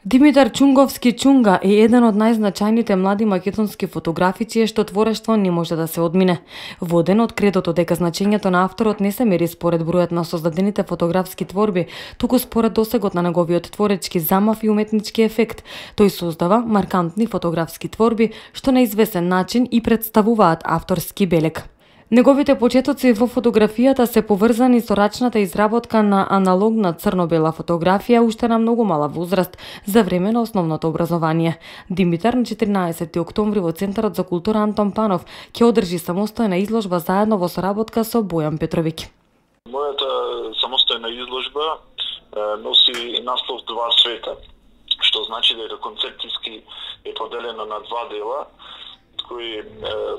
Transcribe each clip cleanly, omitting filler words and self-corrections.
Димитар Чунговски Чунга е еден од најзначајните млади македонски фотографи чие што творештво не може да се одмине. Воден од кредото дека значењето на авторот не се мери според бројот на создадените фотографски творби, туку според досегот на неговиот творечки замав и уметнички ефект, тој создава маркантни фотографски творби што на известен начин и представуваат авторски белег. Неговите почетоци во фотографијата се поврзани со рачната изработка на аналогна црно-бела фотографија уште на многу мала возраст за време на основното образование. Димитар на 14 октомври во Центарот за култура Антон Панов ќе одржи самостојна изложба заедно во соработка со Бојан Петровиќ. Мојата самостојна изложба носи наслов Два света, што значи дека концептиски е поделено на два дела, кој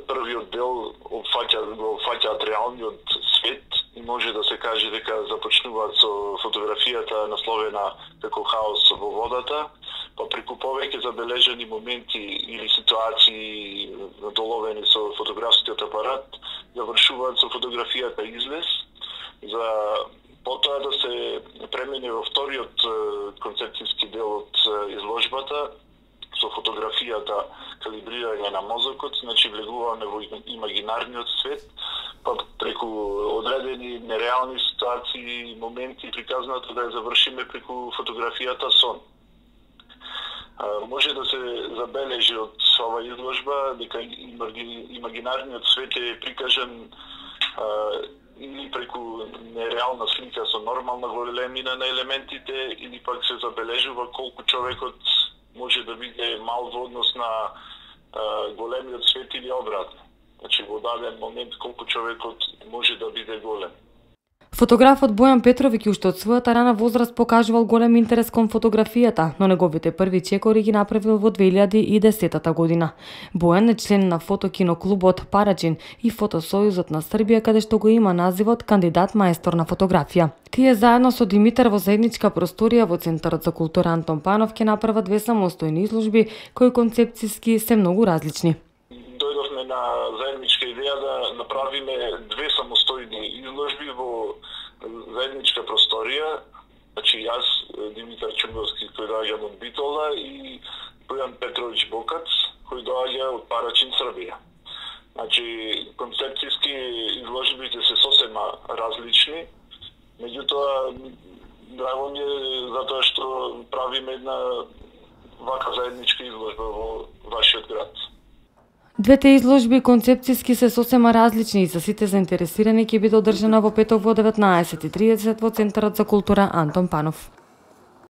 првиот дел опфаќаат реалниот свет и може да се каже дека започнуваат со фотографијата насловена како хаос во водата, па преку повеќе забележани моменти или ситуации доловени со фотографскиот апарат, завршуваат со фотографијата излез, за потоа да се премине во вториот концептиски дел од изложбата, со фотографијата калибрирање на мозокот, значи влегуваме во имагинарниот свет, па преку одредени нереални ситуации и моменти приказната да ја завршиме преку фотографијата сон. Може да се забележи од ова изложба дека имагинарниот свет е прикажан или преку нереална слика со нормална големина на елементите, или пак се забележува колку човекот може да биде мал во однос на големиот свет или обратно. Значи во даден момент колку човекот може да биде голем. Фотографот Бојан Петровиќ уште од својата рана возраст покажувал голем интерес кон фотографијата, но неговите први чекори ги направил во 2010 година. Бојан е член на фотокиноклубот Парачин и Фотосојузот на Србија, каде што го има називот кандидат маестор на фотографија. Тие заедно со Димитар во заедничка просторија во Центарот за култура Антон Панов ќе направат две самостојни изложби кои концепцијски се многу различни. Дојдовме на заедничка идеја да направиме две самостојни изложби во заедничка просторија. Значи јас, Димитар Чунговски, кој доаѓа од Битола, и Бојан Петровиќ Бокац, кој доаѓа од Парачин, Србија. Значи концепцијски изложбите се сосема различни, меѓутоа драго ми е затоа што правиме една вака заедничка изложба во вашиот град. Двете изложби концепцијски се сосема различни и за сите заинтересирани ќе биде одржана во петок во 19:30 во Центарот за култура Антон Панов.